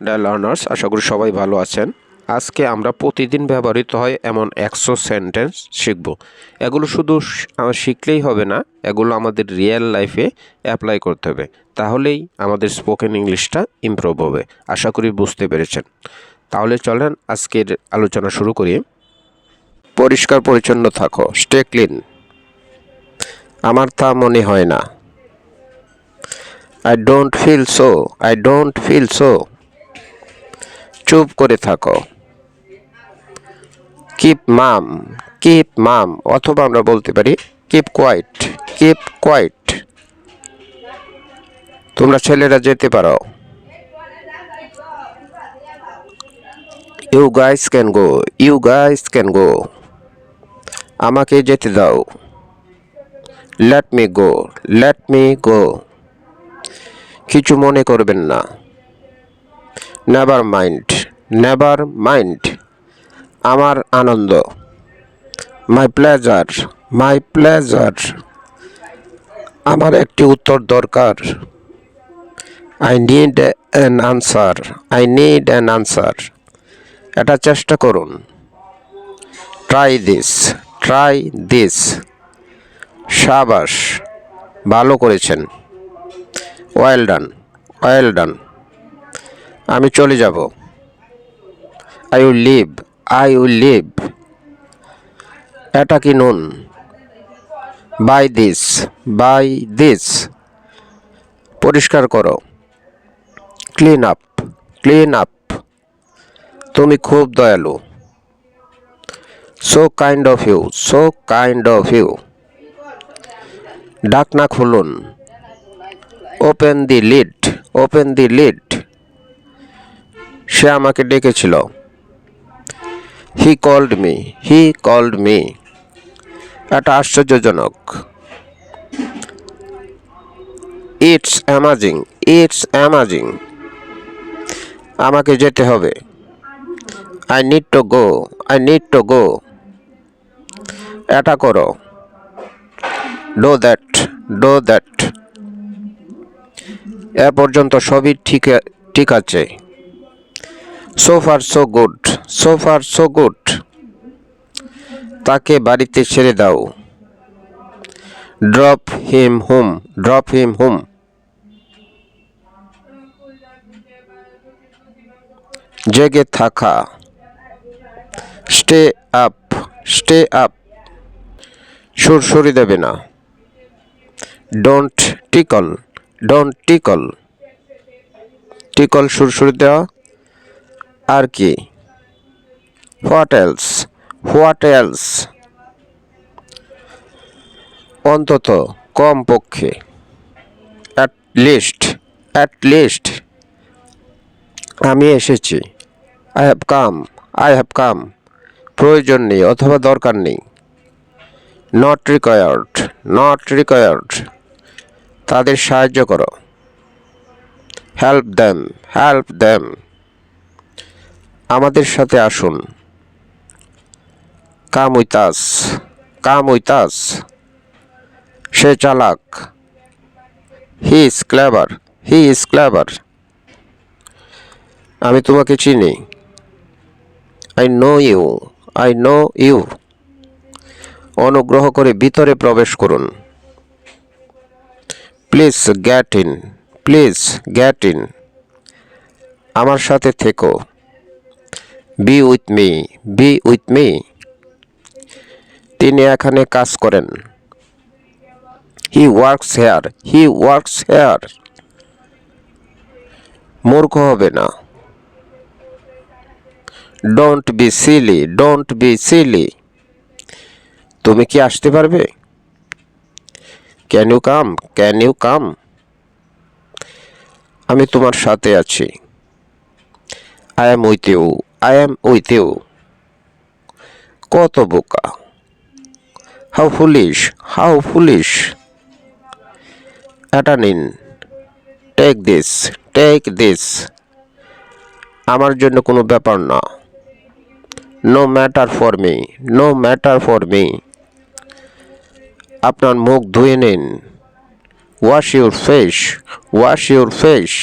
Dear learners, আশা করি সবাই ভালো আছেন। আজকে আমরা প্রতিদিন ব্যবহৃত হয় এমন 100 সেন্টেন্স শিখব। এগুলো শুধু শিখলেই হবে না, এগুলো আমাদের রিয়েল লাইফে অ্যাপ্লাই করতে হবে, তাহলেই আমাদের স্পোকেন ইংলিশটা ইমপ্রুভ হবে। আশা করি বুঝতে পেরেছেন। তাহলে চলেন আজকের আলোচনা শুরু করি। পরিষ্কার পরিচ্ছন্ন থাকো, স্টে ক্লিন। আমার তা মনে হয় না। I don't feel so, I don't feel so. চুপ করে থাকো। কিপ মাম, কিপ মাম, অথবা আমরা বলতে পারি কিপ কোয়াইট, কিপ কোয়াইট। তোমরা ছেলেরা যেতে পারো। You guys can go, you guys can go. আমাকে যেতে দাও। Let me go, let me go. কিছু মনে করবেন না। Never mind, never mind. আমার আনন্দ। My pleasure, my pleasure. আমার একটি উত্তর দরকার। I need an answer, I need an answer. এটা চেষ্টা করুন। Try this, try this. শাবাশ, ভালো করেছেন। Well done, well done. আমি চলে যাব। I will leave, I will leave. এটা কিনুন। Buy this, buy this. পরিষ্কার করো। Clean up, clean up. তুমি খুব দয়ালু। So kind of you, so kind of you. ঢাকনা খুলুন। Open the lid, open the lid. সে আমাকে ডেকেছিল। হি called me, he called me. এটা আশ্চর্যজনক। It's amazing, it's amazing. আমাকে যেতে হবে। I need to go, I need to go. এটা করো। Do that, do that. এ পর্যন্ত সবই ঠিক আছে। So far so good, so far so good. তাকে বাড়িতে ছেড়ে দাও। Drop him home, drop him home. জেগে থাকা। Stay up, stay up. সুরসুরি দেবে না। Don't tickle, don't tickle. Tickle সুরসুরি দেওয়া। আর কি? What else, what else. অন্তত, কম পক্ষে। At least, at least. আমি এসেছি। I have come, I have come. প্রয়োজন নেই অথবা দরকার নেই। Not required, not required. তাদের সাহায্য করো। Help them, help them. আমাদের সাথে আসুন। Come with us, come with us. সে চালাক। He is clever, he is clever. আমি তোমাকে চিনি। I know you, I know you. অনুগ্রহ করে ভিতরে প্রবেশ করুন। Please get in, please get in. আমার সাথে থেকো। Be with me, be with me. তিনি এখানে কাজ করেন। He works here, he works here. মূর্খ হবে না। Don't be silly, don't be silly. তুমি কি আসতে পারবে? Can you come, can you come. আমি তোমার সাথে আছি। I am with you, I am with you. কত বোকা। How foolish, how foolish. এটা নিন। Take this, take this. আমার জন্য কোনো ব্যাপার না। No matter for me, no matter for me. আপনার মুখ ধুয়ে নিন। Wash your face, wash your face.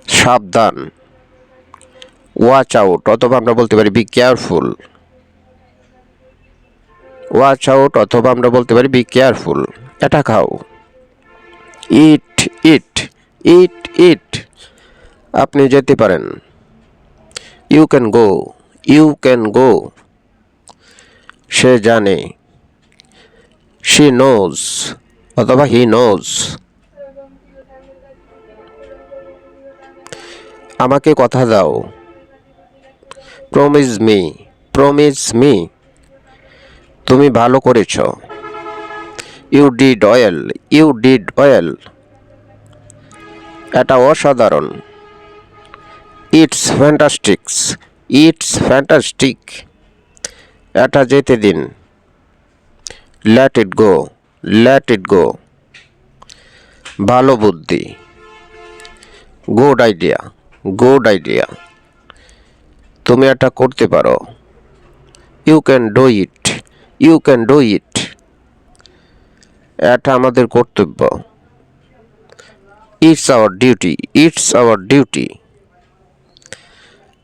সাবধান। ওয়াচ আউট, অথবা আমরা বলতে পারি বি কেয়ারফুল। ওয়াচ আউট, অথবা আমরা বলতে পারি বি কেয়ারফুল। এটা খাও। ইট ইট ইট ইট, আপনি যেতে পারেন। You can go, you can go, সে জানে। শি নোজ, অথবা হি নোজ। আমাকে কথা দাও। প্রমিস মি, প্রমিস মি, তুমি ভালো করেছ। You did well, you did well, এটা অসাধারণ। ইটস ফ্যান্টাস্টিক্স, ইটস ফ্যান্টাস্টিক, এটা যেতে দিন। Let it go, let it গো, ভালো বুদ্ধি। গুড আইডিয়া, গুড আইডিয়া, তুমি এটা করতে পারো। You can do it, you can do it, এটা আমাদের কর্তব্য। It's our duty, it's our duty,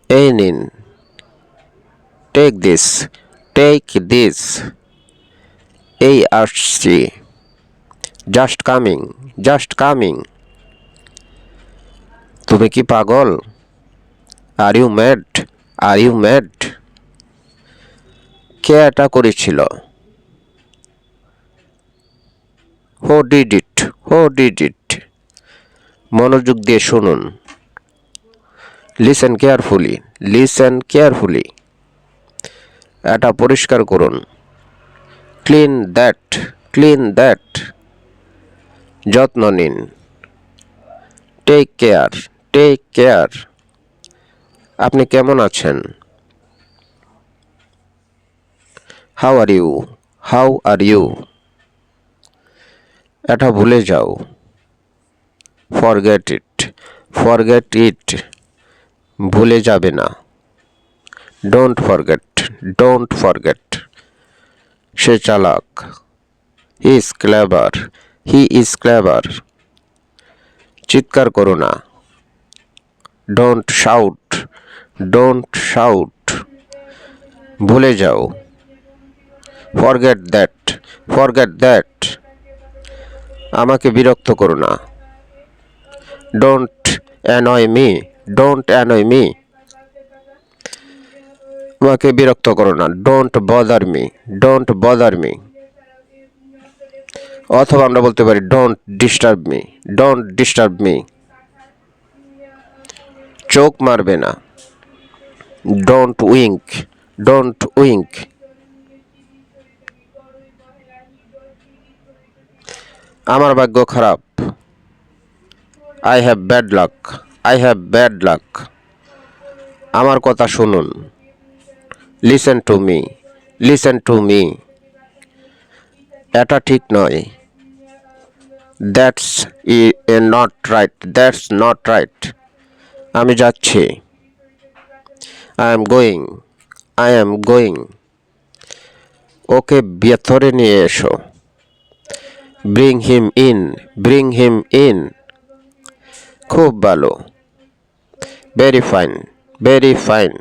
এই নিন। টেক দিস, টেক দিস, এই আসছি। জাস্ট কামিং, জাস্ট কামিং, তুমি কি পাগল? Are you mad, are you mad, কে এটা করেছিল? Who did it, who did it, মনোযোগ দিয়ে শুনুন। লিসেন কেয়ারফুলি, লিসেন কেয়ারফুলি, এটা পরিষ্কার করুন। ক্লিন দ্যাট, ক্লিন দ্যাট, যত্ন নিন। টেক কেয়ার, টেক কেয়ার, আপনি কেমন আছেন? How are you, how are you, এটা ভুলে যাও। ফরগেট ইট, ফরগেট ইট, ভুলে যাবে না। ডোন্ট ফরগেট, ডোন্ট ফরগেট, সে চালাক। He is clever, he is clever, চিৎকার করো না। ডোন্ট শাউট, ডোন্ট শাউট, ভুলে যাও। ফরগেট দ্যাট, ফরগেট দ্যাট, আমাকে বিরক্ত করো না। Don't annoy me, don't annoy me, আমাকে বিরক্ত করো না। Don't bother me, don't bother me, অথবা আমরা বলতে পারি don't disturb me, don't disturb me, চোখ মারবে না। ডোন্ট উইঙ্ক, ডোন্ট উইঙ্ক, আমার ভাগ্য খারাপ। I have bad luck, I have bad luck, আমার কথা শুনুন। Listen to me, listen to me, এটা ঠিক নয়। That's not right, that's not right, আমি যাচ্ছি। I am going, I am going, okay ভেতরে নিয়ে এসো। Bring him in, bring him in, খুব ভালো। ভেরি ফাইন, ভেরি ফাইন,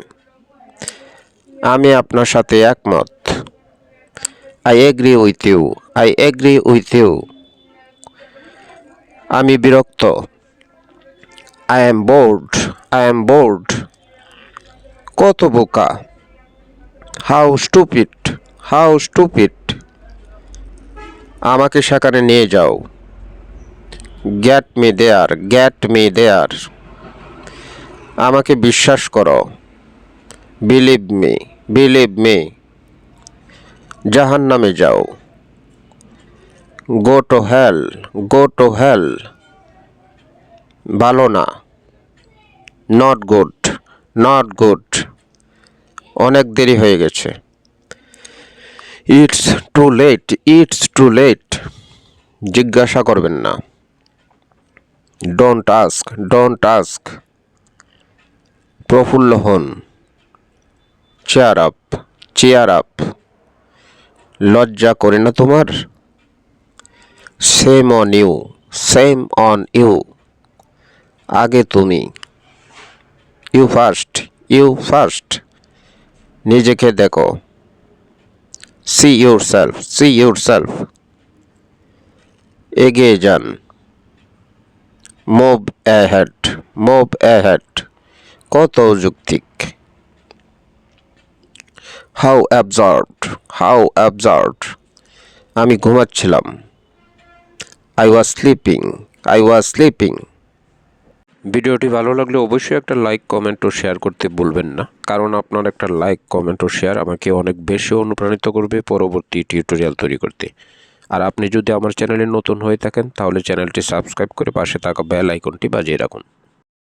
আমি আপনার সাথে একমত। I agree with you, I agree with you, আমি বিরক্ত। I am bored, I am bored, কত বোকা। হাউ স্টুপিড, হাউ স্টুপিড, আমাকে সেখানে নিয়ে যাও। Get me there, get me there, আমাকে বিশ্বাস করো। বিলিভ মি, বিলিভ মি, জাহান্নামে যাও। Go to hell, go to hell, ভালো না। নট গুড, নট গুড, অনেক দেরি হয়ে গেছে। It's too late, it's too late, জিজ্ঞাসা করবেন না। ডোন্ট আস্ক, ডোন্ট আস্ক, প্রফুল্ল হন। চেয়ার আপ, চেয়ার আপ, লজ্জা করে না তোমার? Shame on you, shame on you, আগে তুমি। You first. নিজেকে দেখো, সি ইউরসেলফ। এগিয়ে যান, মুভ অ্যাহেড। কত যৌক্তিক। How absurd. আমি ঘুমাচ্ছিলাম, আই ওয়াজ স্লিপিং। ভিডিওটি ভালো লাগলে অবশ্যই একটা লাইক, কমেন্ট ও শেয়ার করতে ভুলবেন না, কারণ আপনার একটা লাইক, কমেন্ট ও শেয়ার আমাকে অনেক বেশি অনুপ্রাণিত করবে পরবর্তী টিউটোরিয়াল তৈরি করতে। আর আপনি যদি আমার চ্যানেলে নতুন হয়ে থাকেন তাহলে চ্যানেলটি সাবস্ক্রাইব করে পাশে থাকা বেল আইকনটি বাজিয়ে রাখুন।